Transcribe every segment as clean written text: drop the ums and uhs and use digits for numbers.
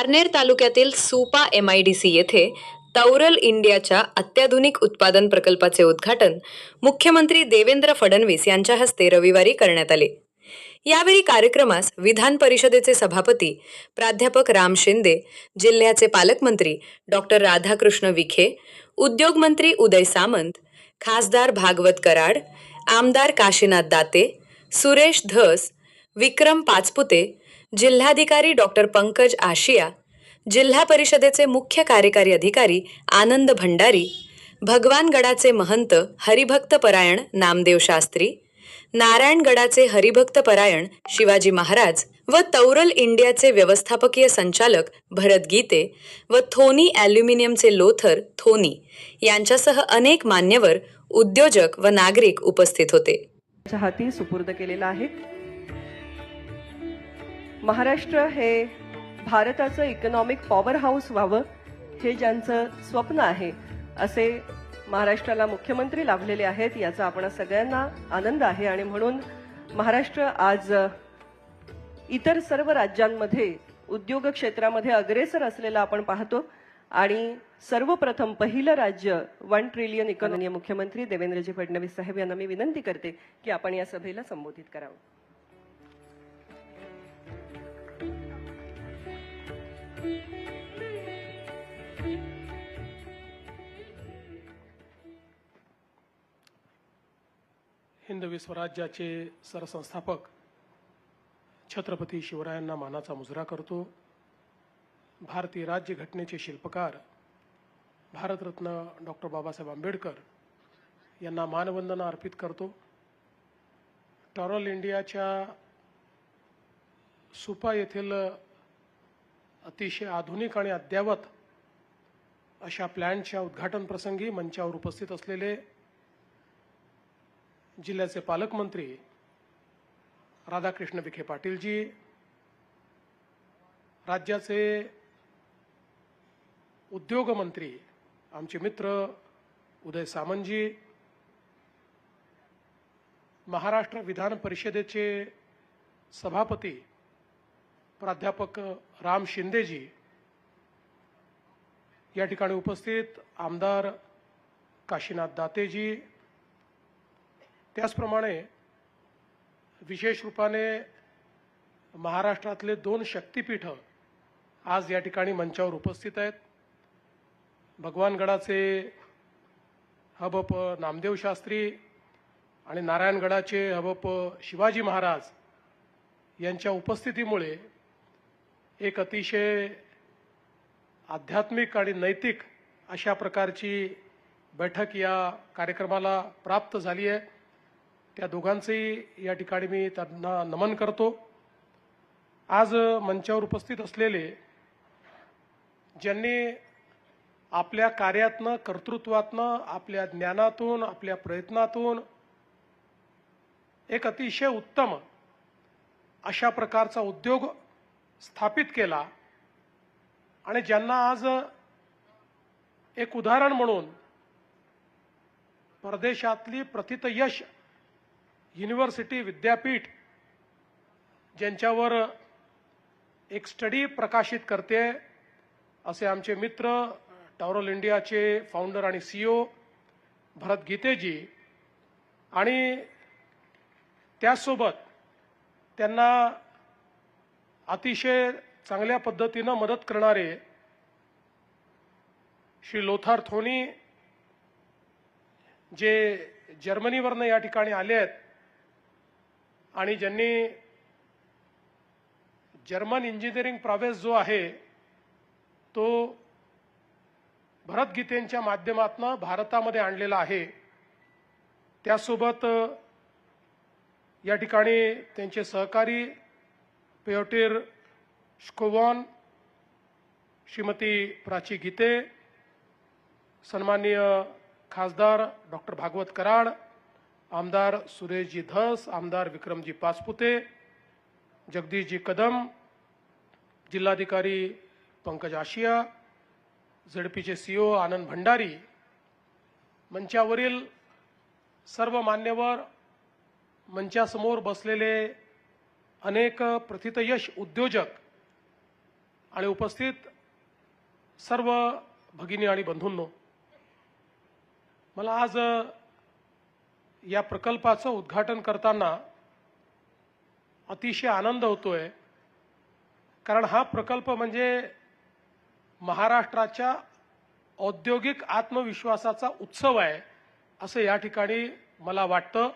पारनेर तालुक्यातील सुपा MIDC येथे तौरल इंडियाच्या अत्याधुनिक उत्पादन प्रकल्पाचे उद्घाटन मुख्यमंत्री देवेंद्र फडणवीस यांच्या हस्ते रविवारी करण्यात आले। यावेळी कार्यक्रमास विधान परिषदेचे सभापती प्राध्यापक राम शिंदे, जिल्ह्याचे पालकमंत्री डॉक्टर राधाकृष्ण विखे, उद्योग मंत्री उदय सामंत, खासदार भागवत कराड, आमदार काशीनाथ दाते, सुरेश धस, विक्रम पाचपुते, जिल्हाधिकारी डॉक्टर पंकज आशिया, जिल्हा परिषदेचे मुख्य कार्यकारी अधिकारी आनंद भंडारी, भगवानगडाचे महंत हरिभक्त परायण नामदेव शास्त्री, नारायणगडाचे हरिभक्त परायण शिवाजी महाराज व तौरल इंडियाचे व्यवस्थापकीय संचालक भरत गीते व थोनी ॲल्युमिनियमचे लोथर थोनी यांच्यासह अनेक मान्यवर, उद्योजक व नागरिक उपस्थित होते। हाती सुपूर्द केलेला आहे। महाराष्ट्र हे भारताचं इकॉनॉमिक पॉवर हाऊस व्हावं हे ज्यांचं स्वप्न आहे असे महाराष्ट्राला मुख्यमंत्री लाभलेले आहेत, याचा आपण सगळ्यांना आनंद आहे। आणि म्हणून महाराष्ट्र आज इतर सर्व राज्यांमध्ये उद्योग क्षेत्रामध्ये अग्रेसर असलेला आपण पाहतो आणि सर्वप्रथम पहिलं राज्य 1 ट्रिलियन इकॉनॉमी मुख्यमंत्री देवेंद्रजी फडणवीस साहेब यांना मी विनंती करते की आपण या सभेला संबोधित करावं। हिंदवी स्वराज्याचे सरसंस्थापक छत्रपती शिवरायांना मानाचा मुजरा करतो। भारतीय राज्यघटनेचे शिल्पकार भारतरत्न डॉक्टर बाबासाहेब आंबेडकर यांना मानवंदना अर्पित करतो। टॉरल इंडियाच्या सुपा येथील अतिशय आधुनिक आणि अद्ययावत अशा प्लॅनच्या उद्घाटन प्रसंगी मंचावर उपस्थित असलेले जिल्ह्याचे पालकमंत्री राधाकृष्ण विखे पाटीलजी, राज्याचे उद्योग मंत्री आमचे मित्र उदय सामंतजी, महाराष्ट्र विधान परिषदेचे सभापती प्राध्यापक राम शिंदेजी, या ठिकाणी उपस्थित आमदार काशीनाथ दातेजी, त्याचप्रमाणे विशेष रूपाने महाराष्ट्रातले 2 शक्तिपीठ आज या ठिकाणी मंचावर उपस्थित आहेत। भगवानगडाचे हबप नामदेव शास्त्री आणि नारायणगडाचे हबप शिवाजी महाराज यांच्या उपस्थितीमुळे एक अतिशय आध्यात्मिक आणि नैतिक अशा प्रकारची बैठक या कार्यक्रमाला प्राप्त झाली आहे। त्या दोघांचेही या ठिकाणी मी त्यांना नमन करतो। आज मंचावर उपस्थित असलेले ज्यांनी आपल्या कार्यातनं, कर्तृत्वातनं, आपल्या ज्ञानातून, आपल्या प्रयत्नातून एक अतिशय उत्तम अशा प्रकारचा उद्योग स्थापित केला आणि ज्यांना आज एक उदाहरण म्हणून परदेशातली प्रथितयश युनिव्हर्सिटी विद्यापीठ ज्यांच्यावर एक स्टडी प्रकाशित करते असे आमचे मित्र टॉरल इंडियाचे फाउंडर आणि CEO भरत गीतेजी आणि त्यासोबत त्यांना अतिशय चांगल्या पद्धतीने मदत करणारे श्री लोथर थोनी जे जर्मनीवरनं या ठिकाणी आले आहेत आणि ज्यांनी जर्मन इंजिनिअरिंग प्रवेश जो आहे तो भरत गीतेंच्या माध्यमातून भारतामध्ये आणलेला आहे। त्यासोबत या ठिकाणी त्यांचे सहकारी पियोटर स्कोवॉन, श्रीमती प्राची गीते, सन्माननीय खासदार डॉक्टर भागवत कराड, आमदार सुरेशजी धस, आमदार विक्रमजी पाचपुते, जगदीशजी कदम, जिल्हाधिकारी पंकज आशिया, झडपीचे CEO आनंद भंडारी, मंचावरील सर्व मान्यवर, मंचासमोर बसलेले अनेक प्रथितयश उद्योजक आणि उपस्थित सर्व भगिनी आणि बंधूंनो, मला आज या प्रकल्पाचं उद्घाटन करताना अतिशय आनंद होतोय, कारण हा प्रकल्प म्हणजे महाराष्ट्राच्या औद्योगिक आत्मविश्वासाचा उत्सव आहे असं या ठिकाणी मला वाटतं.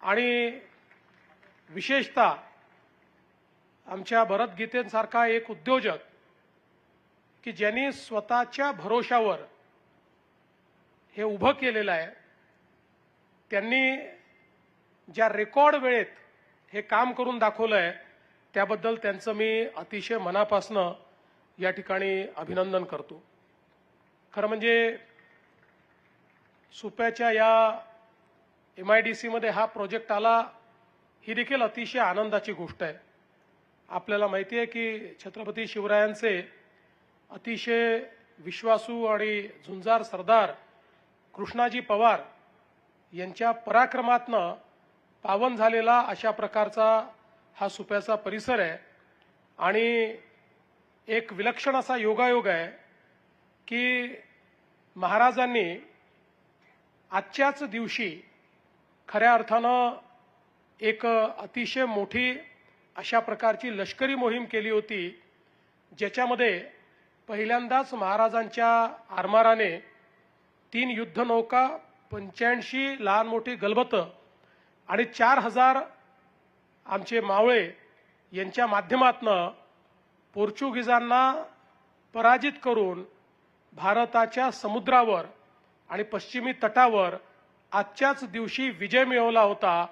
आणि विशेषतः आमच्या भरत गीतेंसारखा एक उद्योजक की ज्यांनी स्वतःच्या भरोशावर हे उभं केलेलं आहे, त्यांनी ज्या रेकॉर्ड वेळेत हे काम करून दाखवलं आहे त्याबद्दल त्यांचं मी अतिशय मनापासनं या ठिकाणी अभिनंदन करतो. खरं म्हणजे सुप्याच्या या MIDC मध्ये हा प्रोजेक्ट आला ही देखील अतिशय आनंदाची गोष्ट आहे. आपल्याला माहिती आहे की छत्रपती शिवरायांचे अतिशय विश्वासू आणि झुंजार सरदार कृष्णाजी पवार यांच्या पराक्रमातनं पावन झालेला अशा प्रकारचा हा सुप्याचा परिसर आहे. आणि एक विलक्षण असा योगायोग आहे की महाराजांनी आजच्याच दिवशी खऱ्या अर्थानं एक अतिशय मोठी अशा प्रकारची लष्करी मोहीम केली होती, ज्याच्यामध्ये पहिल्यांदाच महाराजांच्या आरमाराने 3 युद्धनौका, 85 लहान मोठी गलबतं आणि 4000 आमचे मावळे यांच्या माध्यमातनं पोर्चुगीजांना पराजित करून भारताच्या समुद्रावर आणि पश्चिमी तटावर आजच्याच दिवशी विजय मिळवला होता.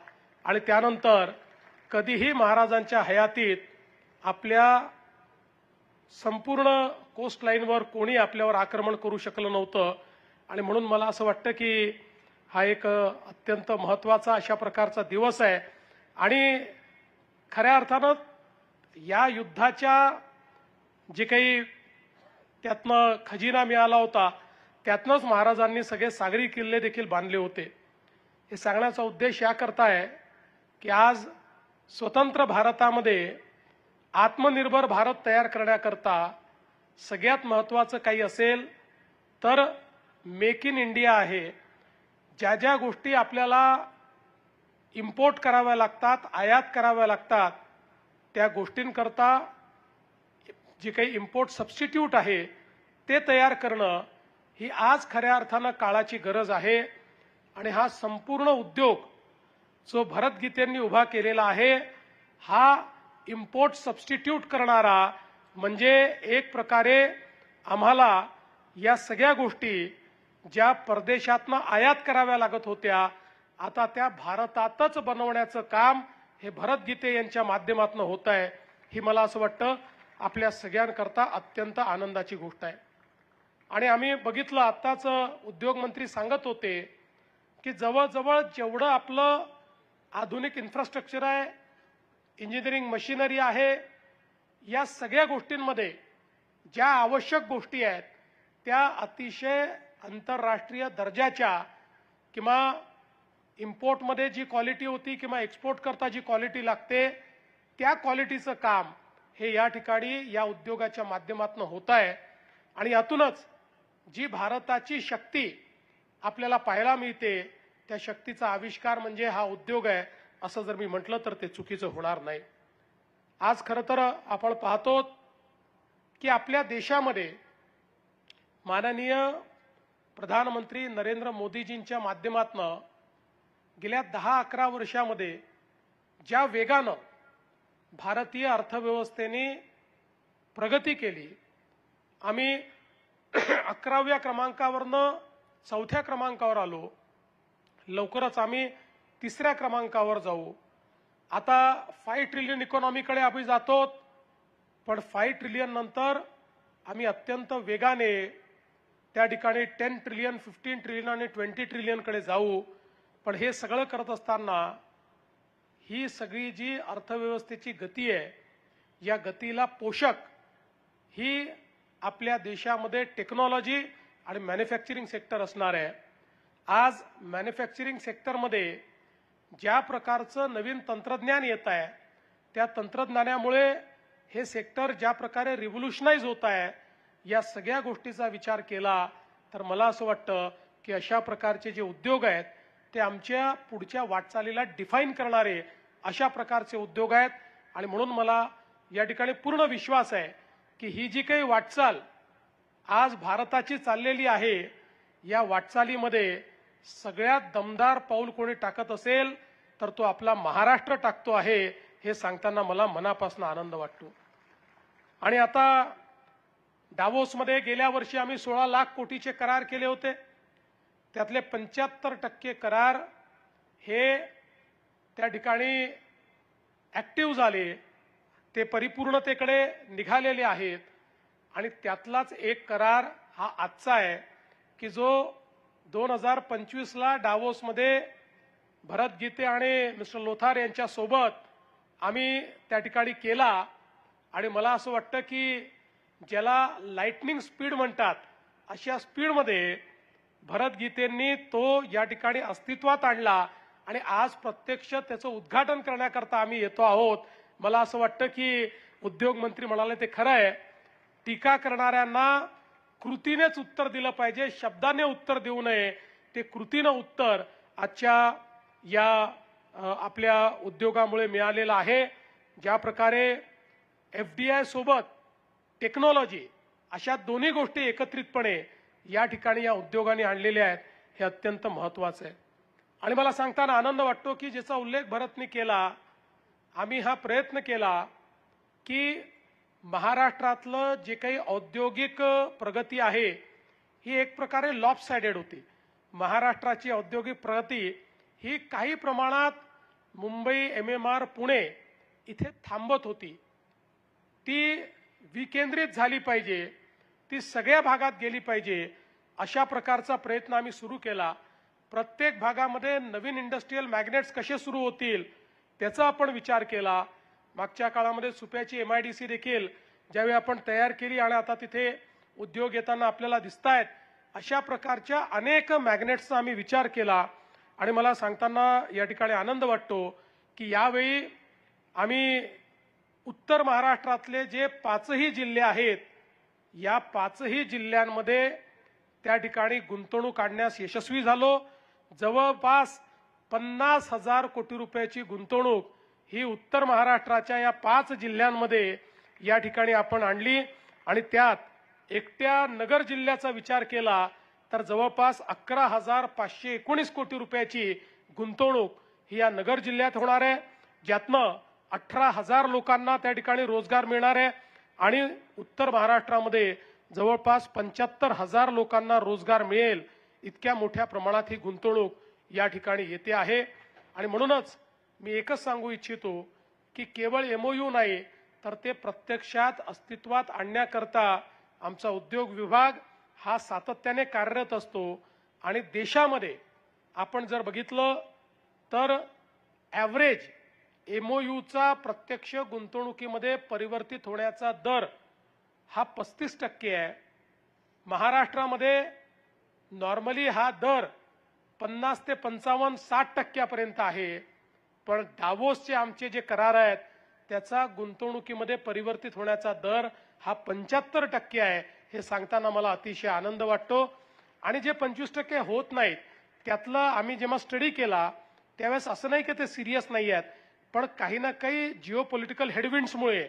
आणि त्यानंतर कधीही महाराजांच्या हयातीत आपल्या संपूर्ण कोस्टलाईनवर कोणी आपल्यावर आक्रमण करू शकलं नव्हतं. आणि म्हणून मला असं वाटतं की हा एक अत्यंत महत्त्वाचा अशा प्रकारचा दिवस आहे. आणि खऱ्या अर्थानं या युद्धाच्या जे काही त्यातनं खजिना मिळाला होता त्यातनंच महाराजांनी सगळे सागरी किल्ले देखील बांधले होते. हे सांगण्याचा उद्देश याकरता आहे की आज स्वतंत्र भारतामध्ये आत्मनिर्भर भारत तयार करण्याकरता सगळ्यात महत्त्वाचं काही असेल तर मेक इन इंडिया आहे. ज्या ज्या गोष्टी आपल्याला इम्पोर्ट कराव्या लागतात, आयात कराव्या लागतात, त्या गोष्टींकरता जे काही इम्पोर्ट सबस्टिट्यूट आहे ते तयार करणं ही आज खऱ्या अर्थानं काळाची गरज आहे. आणि हा संपूर्ण उद्योग जो भरत गीतेंनी उभा केलेला आहे हा इम्पोर्ट सबस्टिट्यूट करणारा, म्हणजे एक प्रकारे आम्हाला या सगळ्या गोष्टी ज्या परदेशातनं आयात कराव्या लागत होत्या आता त्या भारतातच बनवण्याचं काम हे भरत गीते यांच्या माध्यमातून होत आहे. ही मला असं वाटतं आपल्या सगळ्यांकरता अत्यंत आनंदाची गोष्ट आहे. आणि आम्ही बघितलं आत्ताच उद्योगमंत्री सांगत होते की जवळजवळ जेवढं आपलं आधुनिक इन्फ्रास्ट्रक्चर आहे, इंजिनिअरिंग मशिनरी आहे, या सगळ्या गोष्टींमध्ये ज्या आवश्यक गोष्टी आहेत त्या अतिशय आंतरराष्ट्रीय दर्जाच्या किंवा इम्पोर्टमध्ये जी क्वालिटी होती किंवा एक्सपोर्ट करता जी क्वालिटी लागते त्या क्वालिटीचं काम हे या ठिकाणी या उद्योगाच्या माध्यमातून होत आहे. आणि यातूनच जी भारताची शक्ती आपल्याला पाहायला मिळते त्या शक्तीचा आविष्कार म्हणजे हा उद्योग आहे असं जर मी म्हटलं तर ते चुकीचं होणार नाही. आज खरं तर आपण पाहतो की आपल्या देशामध्ये माननीय प्रधानमंत्री नरेंद्र मोदीजींच्या माध्यमातून गेल्या 10-11 वर्षामध्ये ज्या वेगानं भारतीय अर्थव्यवस्थेने प्रगती केली, आम्ही 11व्या क्रमांकावरनं 4थ्या क्रमांकावर आलो, लवकरच आम्ही 3ऱ्या क्रमांकावर जाऊ. आता 5 ट्रिलियन इकॉनॉमीकडे आम्ही जातो, पण 5 ट्रिलियन नंतर आम्ही अत्यंत वेगाने त्या ठिकाणी 10 ट्रिलियन, 15 ट्रिलियन आणि 20 ट्रिलियनकडे जाऊ. पण हे सगळं करत असताना ही सगळी जी अर्थव्यवस्थेची गती आहे या गतीला पोषक ही आपल्या देशामध्ये टेक्नॉलॉजी आणि मॅन्युफॅक्चरिंग सेक्टर असणार आहे. आज मॅन्युफॅक्चरिंग सेक्टरमध्ये ज्या प्रकारचं नवीन तंत्रज्ञान येत आहे त्या तंत्रज्ञानामुळे हे सेक्टर ज्या प्रकारे रिव्होल्युशनाइज होत आहे, या सगळ्या गोष्टीचा विचार केला तर मला असं वाटतं की अशा प्रकारचे जे उद्योग आहेत ते आमच्या पुढच्या वाटचालीला डिफाईन करणारे अशा प्रकारचे उद्योग आहेत. आणि म्हणून मला या ठिकाणी पूर्ण विश्वास आहे की ही जी काही वाटचाल आज भारताची चाललेली आहे, या वाटचालीमध्ये सगळ्यात दमदार पाऊल कोणी टाकत असेल तर तो आपला महाराष्ट्र टाकतो आहे, हे सांगताना मला मनापासून आनंद वाटतो. आणि आता डावोसमध्ये गेल्या वर्षी आम्ही 16 लाख कोटीचे करार केले होते. त्यातले 75% करार हे त्या ठिकाणी ऍक्टिव्ह झाले, ते परिपूर्णतेकडे निघालेले आहेत. आणि त्यातलाच एक करार हा आजचा आहे की जो 2025ला डावोसमध्ये भरत गीते आणि मिस्टर लोथार यांच्या सोबत आम्ही त्या ठिकाणी केला. आणि मला असं वाटतं की ज्याला लाइटनिंग स्पीड म्हणतात, अशा स्पीडमध्ये भरत गीतेंनी तो या ठिकाणी अस्तित्वात आणला आणि आज प्रत्यक्ष त्याचं उद्घाटन करण्याकरता आम्ही येतो आहोत. मला असं वाटतं की उद्योग मंत्री म्हणाले ते खरं आहे, टीका करणाऱ्यांना कृतीनेच उत्तर दिलं पाहिजे, शब्दाने उत्तर देऊ नये. ते कृतीनं उत्तर आजच्या या आपल्या उद्योगामुळे मिळालेलं आहे. ज्या प्रकारे FDI सोबत टेक्नॉलॉजी अशा दोन्ही गोष्टी एकत्रितपणे या ठिकाणी या उद्योगाने आणलेल्या आहेत, हे अत्यंत महत्त्वाचं आहे. आणि मला सांगताना आनंद वाटतो की ज्याचा उल्लेख भरतने केला, आम्ही हा प्रयत्न केला की महाराष्ट्रातलं जे काही औद्योगिक प्रगती आहे ही एक प्रकारे लॉपसाइडेड होती. महाराष्ट्राची औद्योगिक प्रगती ही काही प्रमाणात मुंबई, MMR, पुणे इथे थांबत होती. ती विकेंद्रित झाली पाहिजे, ती सगळ्या भागात गेली पाहिजे, अशा प्रकारचा प्रयत्न आम्ही सुरू केला. प्रत्येक भागामध्ये नवीन इंडस्ट्रियल मॅग्नेट्स कसे सुरू होतील त्याचा आपण विचार केला. मागच्या काळामध्ये सुप्याची MIDC देखील ज्यावेळी आपण तयार केली आणि आता तिथे उद्योग येताना आपल्याला दिसतायत, अशा प्रकारच्या अनेक मॅग्नेट्सचा आम्ही विचार केला. आणि मला सांगताना या ठिकाणी आनंद वाटतो की यावेळी आम्ही उत्तर महाराष्ट्रातले जे 5ही जिल्हे आहेत, या 5ही जिल्ह्यांमध्ये त्या ठिकाणी गुंतवणूक आणण्यास यशस्वी झालो. जवळपास 50,000 कोटी रुपयाची गुंतवणूक ही उत्तर महाराष्ट्राच्या या 5 जिल्ह्यांमध्ये या ठिकाणी आपण आणली. आणि त्यात एकट्या नगर जिल्ह्याचा विचार केला तर जवळपास 11,519 कोटी रुपयाची गुंतवणूक ही या नगर जिल्ह्यात होणार आहे, ज्यातनं 18,000 लोकांना त्या ठिकाणी रोजगार मिळणार आहे. आणि उत्तर महाराष्ट्रामध्ये जवळपास 75,000 लोकांना रोजगार मिळेल, इतक्या मोठ्या प्रमाणात ही गुंतवणूक या ठिकाणी येते आहे. आणि म्हणूनच मी एकच सांगू इच्छितो की केवळ MOU नाही तर ते प्रत्यक्षात अस्तित्वात आणण्याकरता आमचा उद्योग विभाग हा सातत्याने कार्यरत असतो. आणि देशामध्ये आपण जर बघितलं तर ॲव्हरेज MOUचा प्रत्यक्ष गुंतवणुकीमध्ये परिवर्तित होण्याचा दर हा 35% आहे. महाराष्ट्रामध्ये नॉर्मली हा दर 50 ते 55, 60% आहे. पण डावोसचे आमचे जे करार आहेत त्याचा गुंतवणुकीमध्ये परिवर्तित होण्याचा दर हा 75% आहे. हे सांगताना मला अतिशय आनंद वाटतो. आणि जे 25% होत नाहीत त्यातलं आम्ही जेव्हा स्टडी केला त्यावेळेस असं नाही की ते सिरियस नाही आहेत, पण काही ना काही जिओपॉलिटिकल हेडविंड्समुळे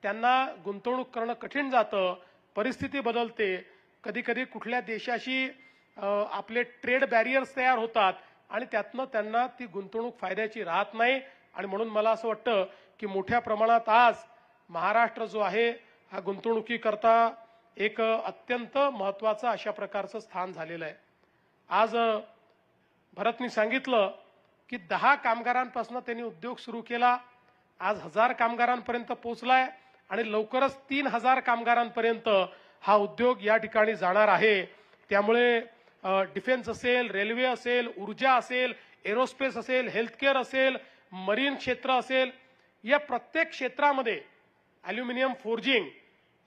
त्यांना गुंतवणूक करणं कठीण जातं, परिस्थिती बदलते, कधी कधी कुठल्या देशाशी आपले ट्रेड बॅरियर्स तयार होतात आणि त्यातनं त्यांना ती गुंतवणूक फायद्याची राहत नाही. आणि म्हणून मला असं वाटतं की मोठ्या प्रमाणात आज महाराष्ट्र जो आहे हा गुंतवणुकीकरता एक अत्यंत महत्त्वाचं अशा प्रकारचं स्थान झालेलं आहे. आज भरतनी सांगितलं की 10 कामगारांपासून त्यांनी उद्योग सुरू केला, आज 1000 कामगारांपर्यंत पोहोचलाय आणि लवकरच 3000 कामगारांपर्यंत हा उद्योग या ठिकाणी जाणार आहे. त्यामुळे डिफेन्स असेल, रेल्वे असेल, ऊर्जा असेल, एरोस्पेस असेल, हेल्थकेअर असेल, मरीन क्षेत्र असेल, या प्रत्येक क्षेत्रामध्ये ॲल्युमिनियम फोर्जिंग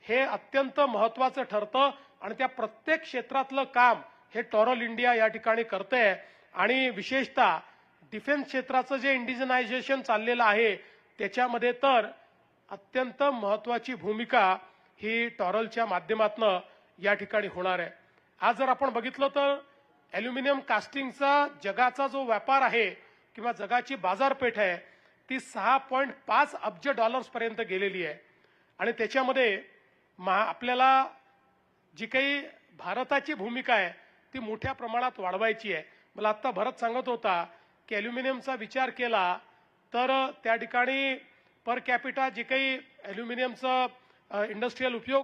हे अत्यंत महत्त्वाचं ठरतं. आणि त्या प्रत्येक क्षेत्रातलं काम हे टॉरल इंडिया या ठिकाणी करते. आणि विशेषतः डिफेन्स क्षेत्राचं जे इंडिजनायझेशन चाललेलं आहे त्याच्यामध्ये तर अत्यंत महत्त्वाची भूमिका ही टॉरलच्या माध्यमातून या ठिकाणी होणार आहे. आज जर आपण बघितलं तर ॲल्युमिनियम कास्टिंगचा जगाचा जो व्यापार आहे किंवा जगाची बाजारपेठ आहे ती 6.5 अब्ज डॉलर्सपर्यंत गेलेली आहे आणि त्याच्यामध्ये आपल्याला जी काही भारताची भूमिका आहे ती मोठ्या प्रमाणात वाढवायची आहे. मला आत्ता भरत सांगत होता की ॲल्युमिनियमचा विचार केला तर त्या ठिकाणी पर कॅपिटा जे काही ॲल्युमिनियमचं इंडस्ट्रीयल उपयोग